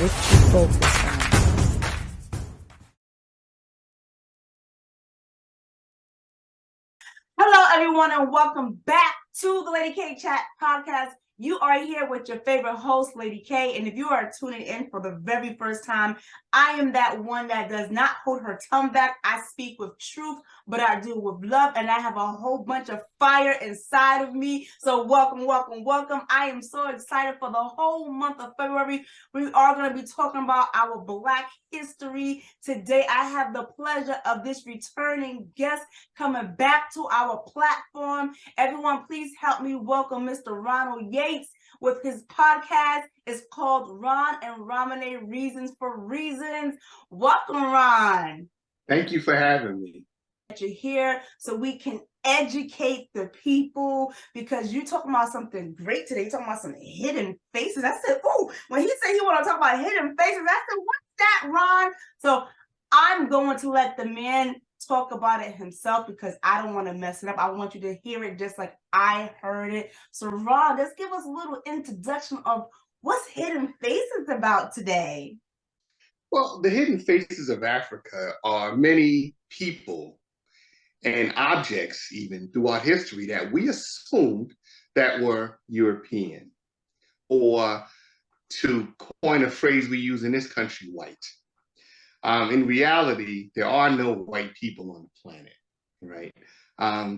always keep focused on. Hello, everyone, and welcome back to the Lady K Chat podcast. You are here with your favorite host, Lady K, and if you are tuning in for the very first time, I am that one that does not hold her tongue back. I speak with truth, but I do with love, and I have a whole bunch of fire inside of me. So welcome, welcome, welcome. I am so excited for the whole month of February. We are going to be talking about our Black history. Today, I have the pleasure of this returning guest coming back to our platform. Everyone, please help me welcome Mr. Ronald Yates with his podcast. It's called Ron and Ramone Reasons for Reasons. Welcome, Ron. Thank you for having me. That you're here so we can educate the people, because you're talking about something great today. You're talking about some hidden faces. I said, oh, when he said he want to talk about hidden faces, I said, what's that, Ron? So I'm going to let the man talk about it himself because I don't want to mess it up. I want you to hear it just like I heard it. So Ron, let's give us a little introduction of what's Hidden Faces about today. Well, the hidden faces of Africa are many people and objects even throughout history that we assumed that were European, or to coin a phrase we use in this country, white. In reality, there are no white people on the planet, right?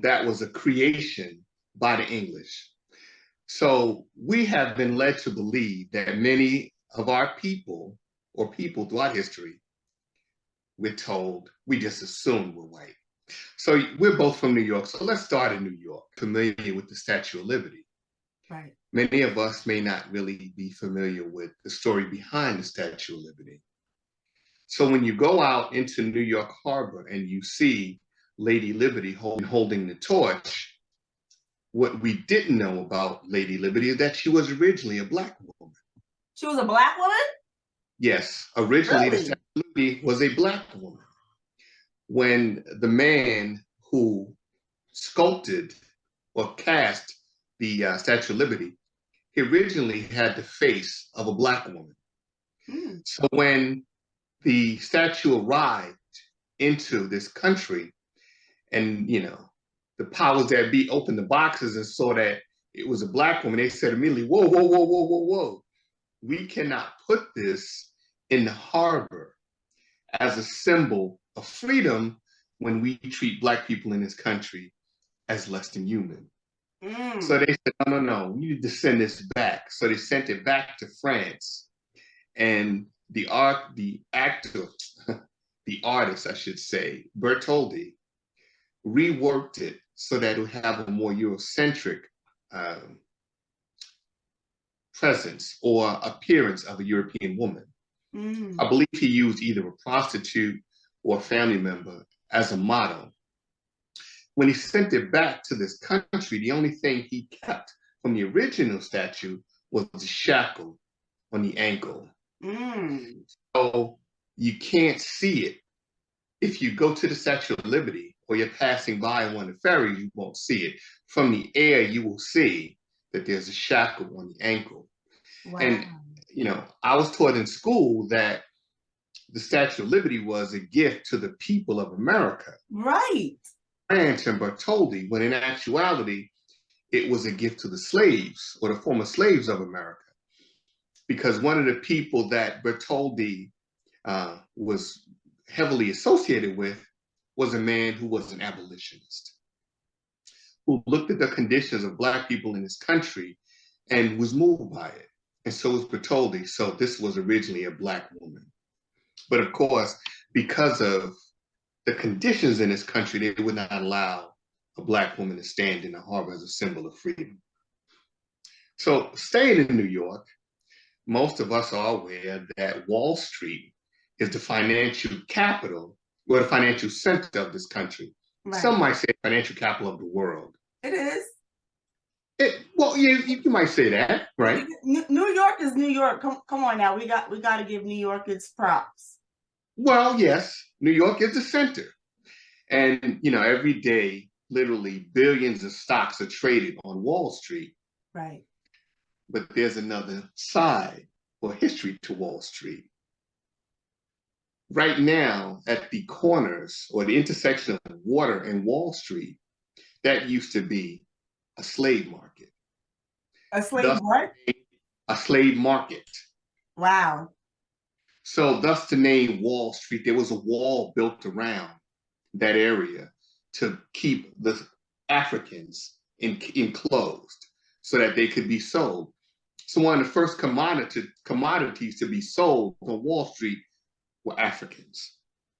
That was a creation by the English. So we have been led to believe that many of our people, or people throughout history, we're told, we just assumed we're white. So we're both from New York, so let's start in New York, familiar with the Statue of Liberty. Right. Many of us may not really be familiar with the story behind the Statue of Liberty. So when you go out into New York Harbor and you see Lady Liberty holding the torch, what we didn't know about Lady Liberty is that she was originally a Black woman. She was a Black woman? Yes, originally Really? the Statue of Liberty was a Black woman. When the man who sculpted or cast the Statue of Liberty, he originally had the face of a Black woman. So when the statue arrived into this country, and the powers that be opened the boxes and saw that it was a Black woman, they said immediately, whoa, whoa, whoa, whoa, whoa, whoa. We cannot put this in the harbor as a symbol of freedom when we treat Black people in this country as less than human. So they said, no, no, no, we need to send this back. So they sent it back to France. And the artist, I should say, Bertoldi, reworked it so that it would have a more Eurocentric presence or appearance of a European woman. I believe he used either a prostitute or a family member as a model. When he sent it back to this country, the only thing he kept from the original statue was the shackle on the ankle. So you can't see it. If you go to the Statue of Liberty or you're passing by on one of the ferries, you won't see it. From the air, you will see that there's a shackle on the ankle. Wow. And, I was taught in school that the Statue of Liberty was a gift to the people of America. Right. France and Bertoldi, when in actuality, it was a gift to the slaves or the former slaves of America. Because one of the people that Bertoldi was heavily associated with was a man who was an abolitionist, who looked at the conditions of Black people in this country and was moved by it. And so was Bertoldi. So this was originally a Black woman. But of course, because of the conditions in this country, they would not allow a Black woman to stand in the harbor as a symbol of freedom. So staying in New York, most of us are aware that Wall Street is the financial capital or the financial center of this country. Right. Some might say financial capital of the world. It is. Well, you might say that, right? New York is New York. Come on now, we got to give New York its props. Well, yes, New York is the center, and every day, literally billions of stocks are traded on Wall Street. Right. But there's another side or history to Wall Street. Right now, at the corners or the intersection of Water and Wall Street, that used to be a slave market. A slave Thus, what? a slave market. Wow. So thus the name Wall Street, there was a wall built around that area to keep the Africans enclosed so that they could be sold. So one of the first commodities to be sold on Wall Street were Africans.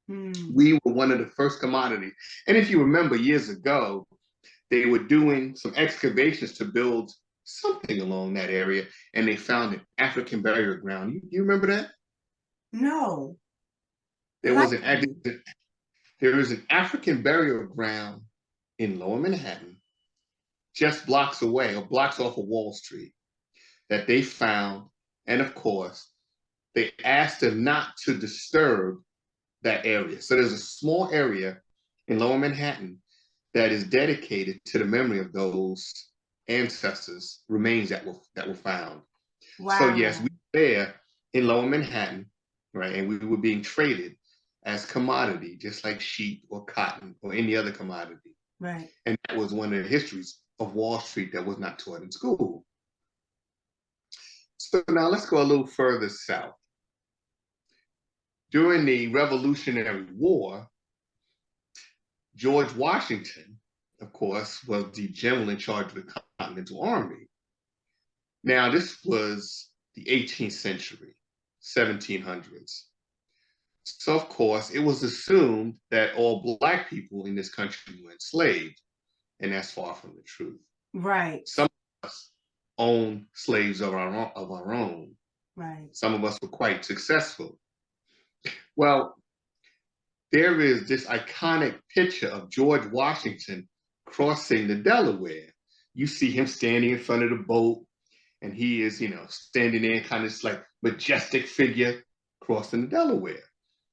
We were one of the first commodities. And if you remember years ago, they were doing some excavations to build something along that area, and they found an African burial ground. You remember that? No. There was an African burial ground in Lower Manhattan, just blocks away or blocks off of Wall Street, that they found. And of course, they asked them not to disturb that area. So there's a small area in Lower Manhattan that is dedicated to the memory of those ancestors' remains that were found. Wow. So yes, we were there in Lower Manhattan, right? And we were being traded as commodity, just like sheep or cotton or any other commodity. Right. And that was one of the histories of Wall Street that was not taught in school. So now let's go a little further south. During the Revolutionary War, George Washington, of course, was the general in charge of the Continental Army. Now, this was the 18th century, 1700s. So, of course, it was assumed that all Black people in this country were enslaved, and that's far from the truth. Right. Some of us owned slaves of our own. Right. Some of us were quite successful. Well, there is this iconic picture of George Washington crossing the Delaware. You see him standing in front of the boat, and he is, standing there, kind of like majestic figure crossing the Delaware.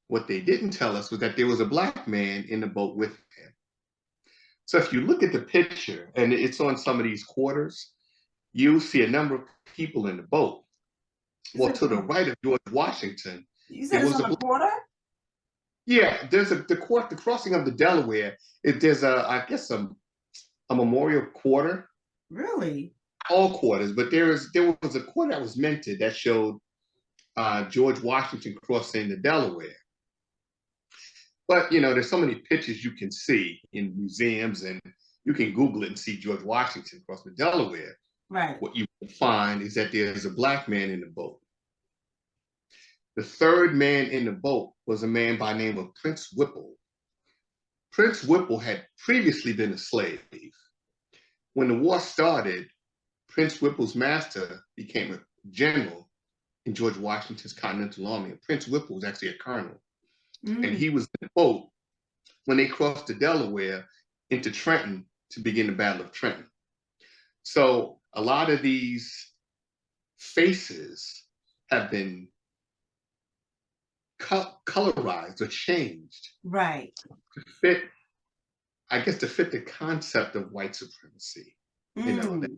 What they didn't tell us was that there was a Black man in the boat with him. So if you look at the picture, and it's on some of these quarters, you'll see a number of people in the boat. Well, to the right of George Washington, you said it's on a quarter? Yeah, there's the crossing of the Delaware. There's I guess a memorial quarter. Really? All quarters, but there was a quarter that was minted that showed George Washington crossing the Delaware. But there's so many pictures you can see in museums, and you can Google it and see George Washington crossing the Delaware. Right. What you will find is that there's a Black man in the boat. The third man in the boat was a man by the name of Prince Whipple. Prince Whipple had previously been a slave. When the war started, Prince Whipple's master became a general in George Washington's Continental Army. And Prince Whipple was actually a colonel. And he was in the boat when they crossed the Delaware into Trenton to begin the Battle of Trenton. So a lot of these faces have been colorized or changed, right, to fit the concept of white supremacy. That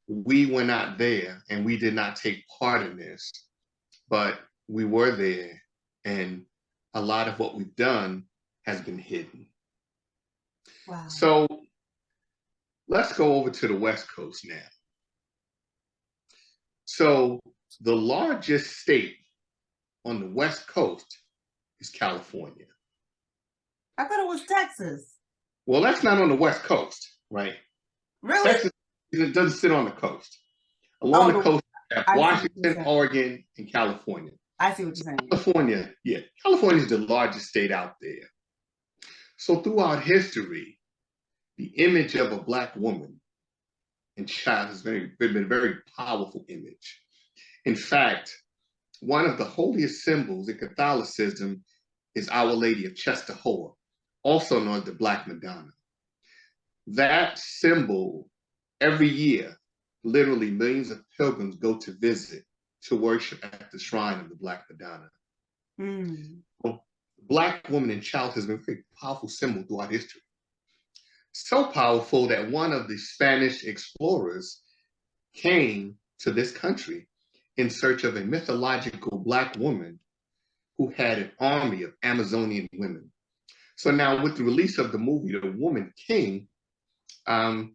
we were not there and we did not take part in this, but we were there, and a lot of what we've done has been hidden. Wow. So let's go over to the West Coast now. So the largest state on the West Coast is California. I thought it was Texas. Well, that's not on the West Coast, right? Really? Texas doesn't sit on the coast. Along the coast, you have Washington, Oregon, and California. I see what you're saying. California is the largest state out there. So throughout history, the image of a Black woman and child has been a very powerful image. In fact, one of the holiest symbols in Catholicism is Our Lady of Czestochowa, also known as the Black Madonna. That symbol, every year, literally millions of pilgrims go to visit, to worship at the shrine of the Black Madonna. Well, Black woman and child has been a very powerful symbol throughout history. So powerful that one of the Spanish explorers came to this country in search of a mythological Black woman who had an army of Amazonian women. So now with the release of the movie, The Woman King, I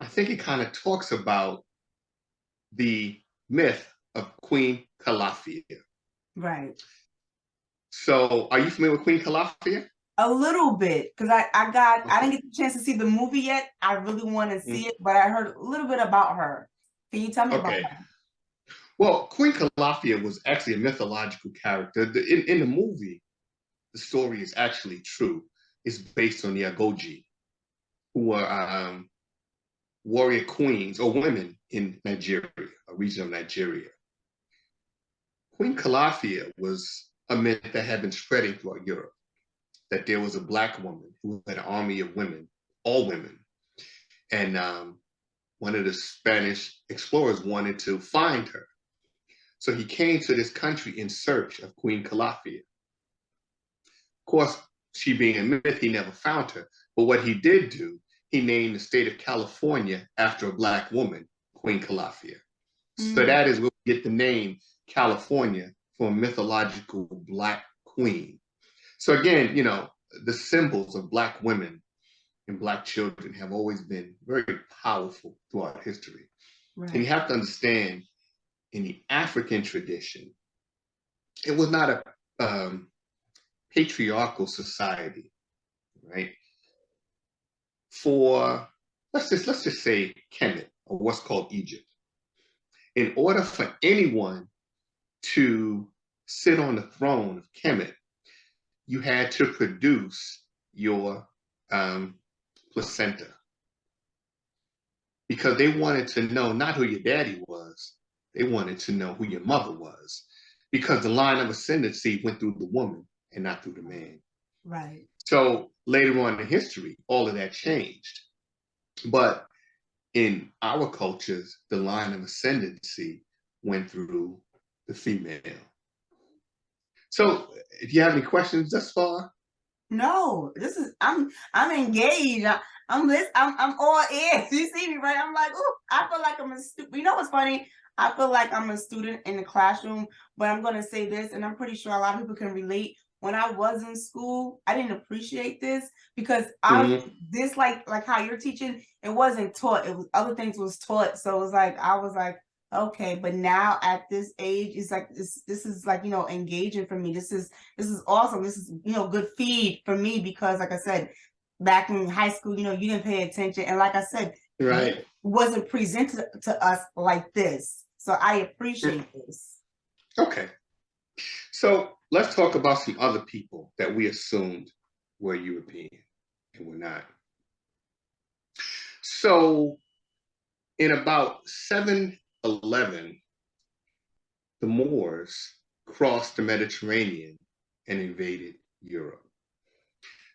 think it kind of talks about the myth of Queen Calafia. Right. So are you familiar with Queen Calafia? A little bit, because I didn't get the chance to see the movie yet. I really want to see it, but I heard a little bit about her. Can you tell me about her? Well, Queen Calafia was actually a mythological character. In the movie, the story is actually true. It's based on the Agoji, who were warrior queens or women in Nigeria, a region of Nigeria. Queen Calafia was a myth that had been spreading throughout Europe, that there was a Black woman who had an army of women, all women. And one of the Spanish explorers wanted to find her. So he came to this country in search of Queen Calafia. Of course, she being a myth, he never found her. But what he did do, he named the state of California after a Black woman, Queen Calafia. So that is where we get the name California, from a mythological Black queen. So again, you know, the symbols of Black women and Black children have always been very powerful throughout history. Right. And you have to understand, in the African tradition, it was not a patriarchal society, right? For, let's just say Kemet, or what's called Egypt. In order for anyone to sit on the throne of Kemet, you had to produce your placenta, because they wanted to know not who your daddy was, they wanted to know who your mother was, because the line of ascendancy went through the woman and not through the man. Right. So later on in history, all of that changed. But in our cultures, the line of ascendancy went through the female. So, do you have any questions thus far? No, this is I'm engaged. I'm all ears. You see me, right? I'm like, oh, I feel like I'm a student. You know what's funny? I feel like I'm a student in the classroom, but I'm gonna say this, and I'm pretty sure a lot of people can relate. When I was in school, I didn't appreciate this because this like how you're teaching, it wasn't taught. It was other things was taught. So it was like I was like, okay, but now at this age, it's like this is like, you know, engaging for me. This is awesome. This is, you know, good feed for me, because like I said, back in high school, you know, you didn't pay attention. And like I said, right, it wasn't presented to us like this. So I appreciate this. Okay. So let's talk about some other people that we assumed were European and were not. So in about 711, the Moors crossed the Mediterranean and invaded Europe.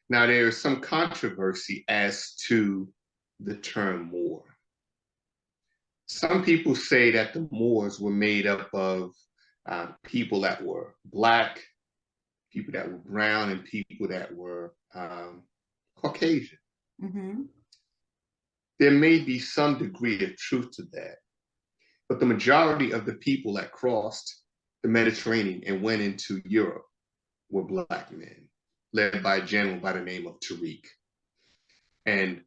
Now, there is some controversy as to the term Moor. Some people say that the Moors were made up of people that were Black, people that were brown, and people that were Caucasian. There may be some degree of truth to that, but the majority of the people that crossed the Mediterranean and went into Europe were Black men, led by a general by the name of Tariq. And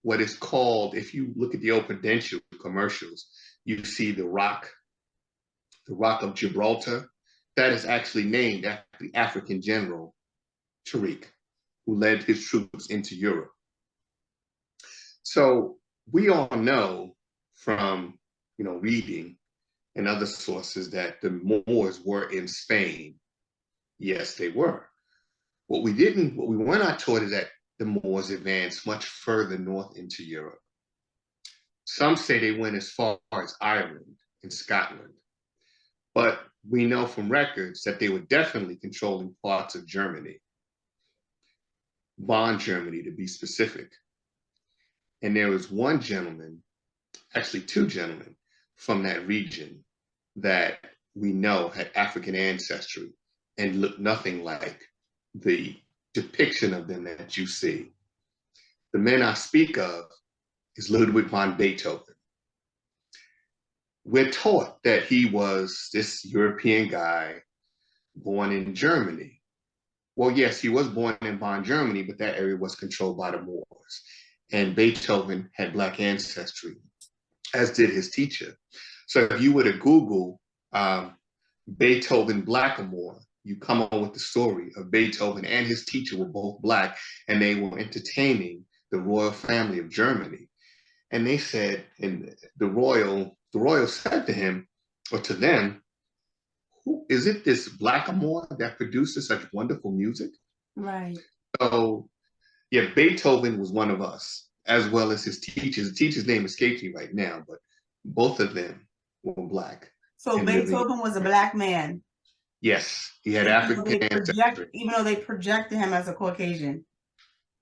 what is called, if you look at the old Prudential commercials, you see the Rock of Gibraltar. That is actually named after the African general Tariq, who led his troops into Europe. So we all know from, you know, reading and other sources that the Moors were in Spain. Yes, they were. What we were not taught is that the Moors advanced much further north into Europe. Some say they went as far as Ireland and Scotland, but we know from records that they were definitely controlling parts of Germany, Bonn, Germany, to be specific. And there was one gentleman, actually two gentlemen from that region that we know had African ancestry and looked nothing like the depiction of them that you see. The men I speak of is Ludwig von Beethoven. we're taught that he was this European guy born in Germany. Well, yes, he was born in Bonn, Germany, but that area was controlled by the Moors. And Beethoven had Black ancestry, as did his teacher. So if you were to Google Beethoven Blackamoor, you come on with the story of Beethoven and his teacher were both Black, and they were entertaining the royal family of Germany. And they said, and the royal said to him, or to them, who is it, this Blackamoor that produces such wonderful music? Right. So yeah, Beethoven was one of us, as well as his teachers. The teacher's name escapes me right now, but both of them were Black. So Beethoven was a Black man. Yes, he had even African ancestry. Even though they projected him as a Caucasian.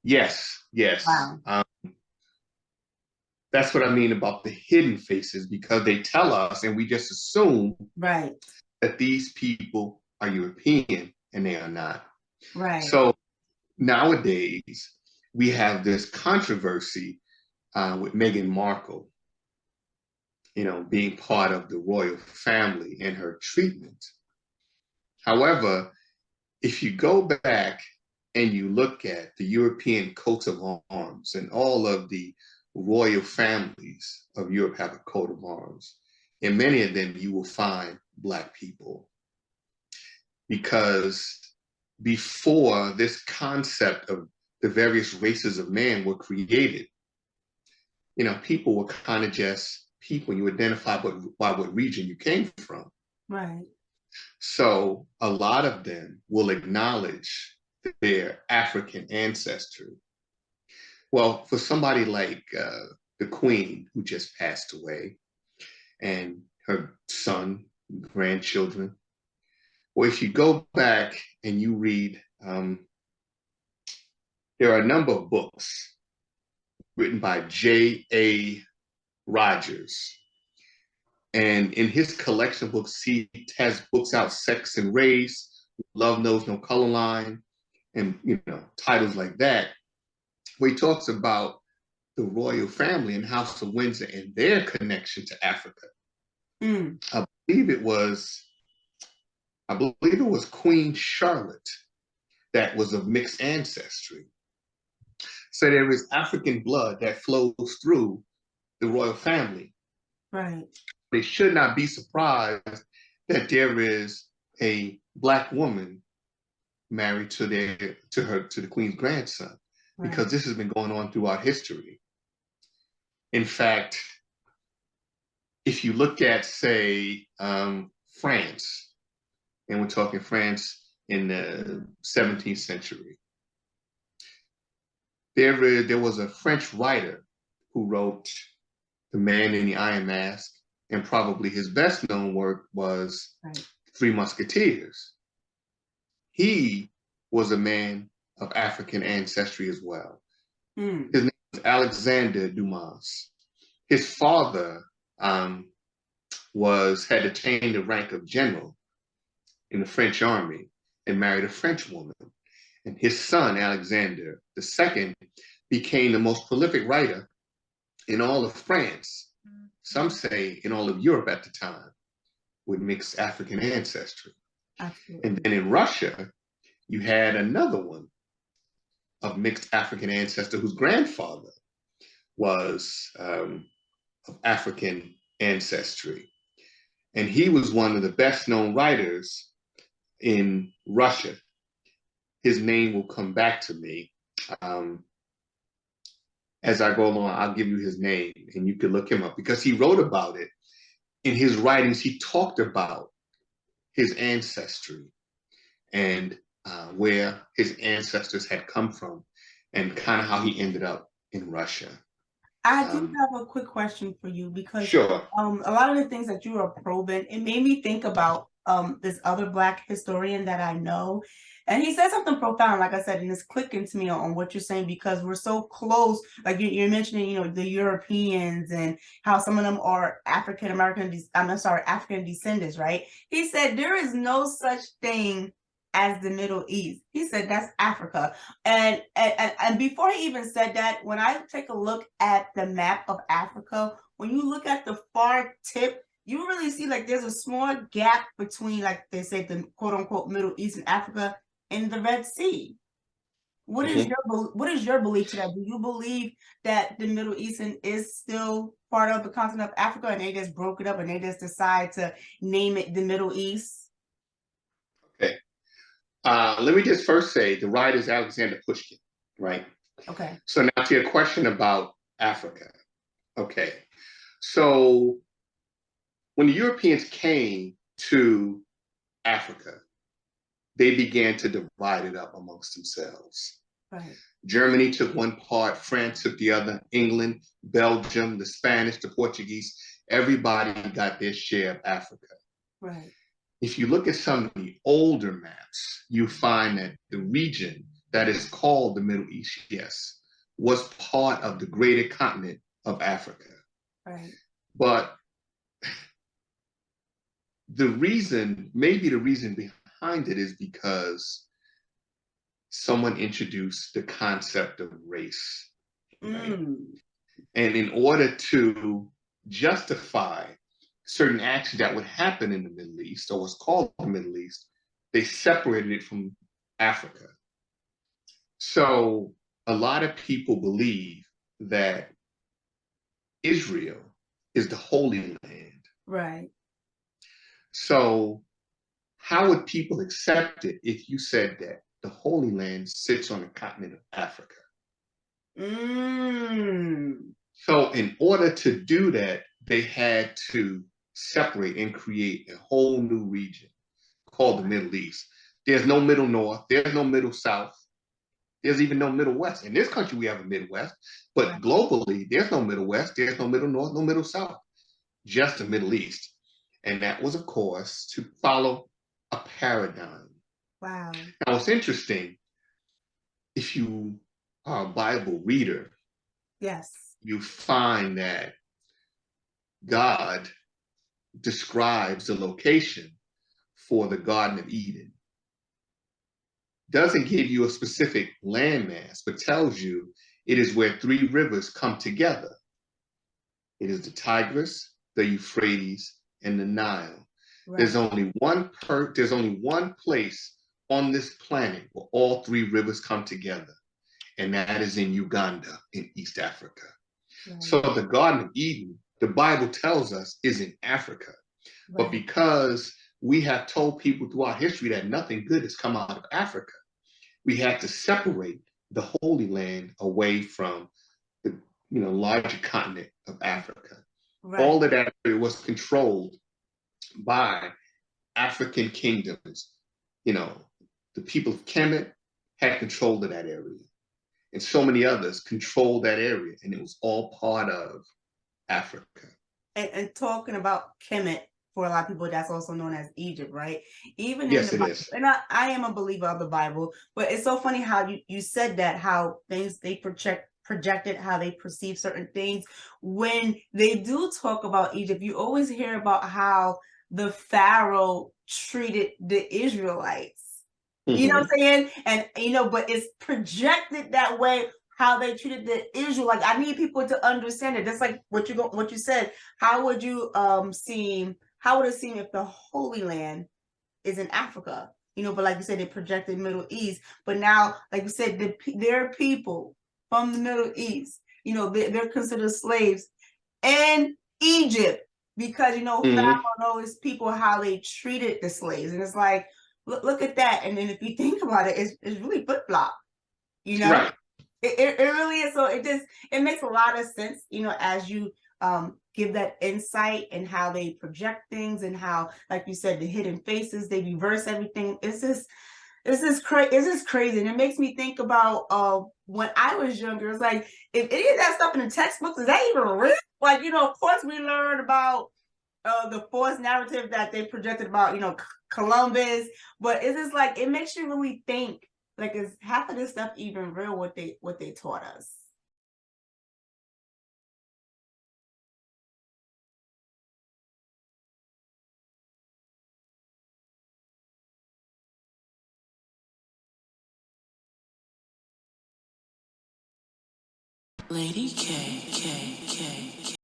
Yes, yes. Wow. That's what I mean about the hidden faces, because they tell us and we just assume right. that these people are European, and they are not. Right. So nowadays, we have this controversy with Meghan Markle, being part of the royal family and her treatment. However, if you go back and you look at the European coats of arms, and all of the royal families of Europe have a coat of arms, in many of them you will find Black people. Because before this concept of the various races of man were created, people were kind of just people. You identify by what region you came from. Right. So a lot of them will acknowledge their African ancestry. Well, for somebody like the Queen, who just passed away, and her son, grandchildren, well, if you go back and you read, there are a number of books written by J.A. Rogers. And in his collection of books, he has books out, Sex and Race, Love Knows No Color Line, and titles like that, where he talks about the royal family and House of Windsor and their connection to Africa. Mm. I believe it was Queen Charlotte that was of mixed ancestry. So there is African blood that flows through the royal family. Right. They should not be surprised that there is a Black woman married to the Queen's grandson, right, because this has been going on throughout history. In fact, if you look at, say, France, and we're talking France in the 17th century, there was a French writer who wrote The Man in the Iron Mask, and probably his best known work was right, Three Musketeers. He was a man of African ancestry as well. Mm. His name was Alexander Dumas. His father had attained the rank of general in the French army and married a French woman. And his son, Alexander II, became the most prolific writer in all of France. Some say in all of Europe at the time, with mixed African ancestry. Absolutely. And then in Russia, you had another one of mixed African ancestry whose grandfather was of African ancestry. And he was one of the best known writers in Russia. His name will come back to me. As I go along, I'll give you his name and you can look him up, because he wrote about it. In his writings, he talked about his ancestry and where his ancestors had come from and kind of how he ended up in Russia. I do have a quick question for you, because sure, a lot of the things that you are probing, it made me think about this other Black historian that I know. And he said something profound, like I said, and it's clicking to me on what you're saying, because we're so close. Like you're mentioning, the Europeans and how some of them are African descendants, right? He said there is no such thing as the Middle East. He said that's Africa. And before he even said that, when I take a look at the map of Africa, when you look at the far tip, you really see like there's a small gap between, like they say, the quote unquote Middle East and Africa and the Red Sea. What is your belief to that? Do you believe that the Middle Eastern is still part of the continent of Africa, and they just broke it up and they just decide to name it the Middle East? Okay. Let me just first say the writer is Alexander Pushkin, right? Okay. So now to your question about Africa. Okay. So when the Europeans came to Africa, they began to divide it up amongst themselves. Right. Germany took one part, France took the other, England, Belgium, the Spanish, the Portuguese, everybody got their share of Africa. Right. If you look at some of the older maps, you find that the region that is called the Middle East, yes, was part of the greater continent of Africa. Right. But maybe the reason behind it is because someone introduced the concept of race. Right? And in order to justify certain actions that would happen in the Middle East, or what's called the Middle East, they separated it from Africa. So a lot of people believe that Israel is the Holy Land. Right. So how would people accept it if you said that the Holy Land sits on the continent of Africa? So in order to do that, they had to separate and create a whole new region called the Middle East. There's no Middle North, there's no Middle South, there's even no Middle West. In this country, we have a Midwest, but globally, there's no Middle West, there's no Middle North, no Middle South, just the Middle East. And that was, of course, to follow a paradigm. Wow. Now, it's interesting, if you are a Bible reader, yes, you find that God describes the location for the Garden of Eden. Doesn't give you a specific landmass, but tells you it is where three rivers come together. It is the Tigris, the Euphrates, and the Nile. Right. There's only one place on this planet where all three rivers come together, and that is in Uganda, in East Africa. Right. So the Garden of Eden, the Bible tells us, is in Africa. Right. But because we have told people throughout history that nothing good has come out of Africa, we had to separate the Holy Land away from the larger continent of Africa. Right. All of that was controlled by African kingdoms. The people of Kemet had control of that area, and so many others controlled that area, and it was all part of Africa. And talking about Kemet, for a lot of people, that's also known as Egypt, right? Even yes, in the it is. And I am a believer of the Bible, but it's so funny how you said that, how things they projected, how they perceive certain things. When they do talk about Egypt, you always hear about how the Pharaoh treated the Israelites. You know what I'm saying? And but it's projected that way, how they treated the Israelites. I need people to understand it. That's like what you said. How would it seem if the Holy Land is in Africa? But like you said, they projected Middle East. But now, like you said, there are people from the Middle East. They're considered slaves in Egypt because Pharaoh and all his people, how they treated the slaves, and it's like, look at that. And then if you think about it, it's really flip flop. Right. It really is. So it makes a lot of sense, as you give that insight and how they project things, and how, like you said, the hidden faces, they reverse everything. It's just crazy. And it makes me think about when I was younger. It's like, if any of that stuff in the textbooks, is that even real? Like, of course we learned about the false narrative that they projected about, Columbus, but it's just like, it makes you really think, like, is half of this stuff even real, what they taught us? Lady K.